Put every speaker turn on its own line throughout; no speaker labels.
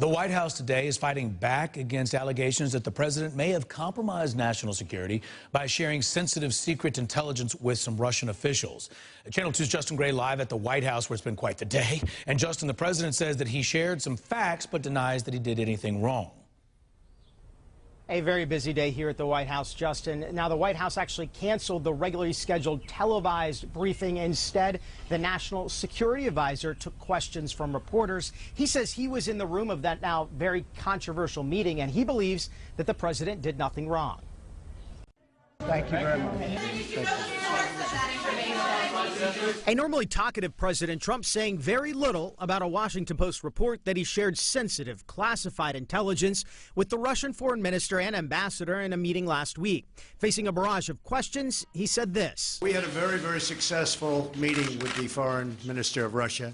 The White House today is fighting back against allegations that the president may have compromised national security by sharing sensitive secret intelligence with some Russian officials. Channel 2's Justin Gray live at the White House, where it's been quite the day. And Justin, the president says that he shared some facts but denies that he did anything wrong.
A very busy day here at the White House, Justin. Now, the White House actually canceled the regularly scheduled televised briefing. Instead, the National Security Advisor took questions from reporters. He says he was in the room of that now very controversial meeting, and he believes that the president did nothing wrong.
Thank you very much. Thank you.
A normally talkative President Trump saying very little about a Washington Post report that he shared sensitive, classified intelligence with the Russian foreign minister and ambassador in a meeting last week. Facing a barrage of questions, he said this.
We had a very, very successful meeting with the foreign minister of Russia.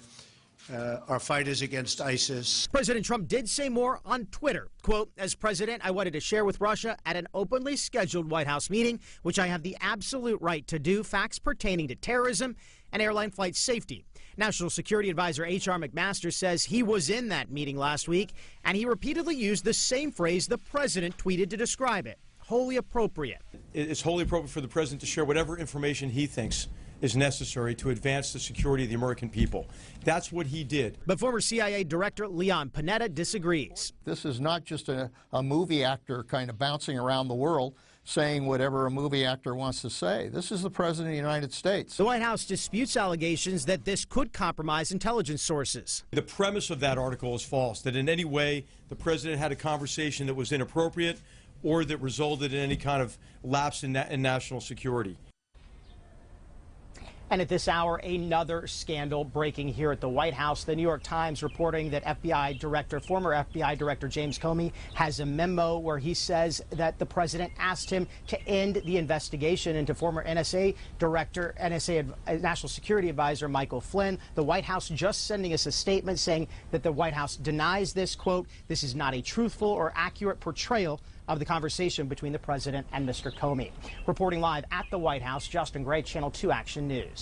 Our fight is against ISIS.
President Trump did say more on Twitter. Quote, as president, I wanted to share with Russia at an openly scheduled White House meeting, which I have the absolute right to do, facts pertaining to terrorism and airline flight safety. National Security Advisor H.R. McMaster says he was in that meeting last week, and he repeatedly used the same phrase the president tweeted to describe it. Wholly appropriate.
It's wholly appropriate for the president to share whatever information he thinks is necessary to advance the security of the American people. That's what he did.
But former CIA Director Leon Panetta disagrees.
This is not just a movie actor kind of bouncing around the world saying whatever a movie actor wants to say. This is the President of the United States.
The White House disputes allegations that this could compromise intelligence sources.
The premise of that article is false, that in any way the president had a conversation that was inappropriate or that resulted in any kind of lapse in national security.
And at this hour, another scandal breaking here at the White House. The New York Times reporting that former FBI Director James Comey has a memo where he says that the president asked him to end the investigation into former NSA Director, National Security Advisor Michael Flynn. The White House just sending us a statement saying that the White House denies this. Quote, this is not a truthful or accurate portrayal of the conversation between the president and Mr. Comey. Reporting live at the White House, Justin Gray, Channel 2 Action News.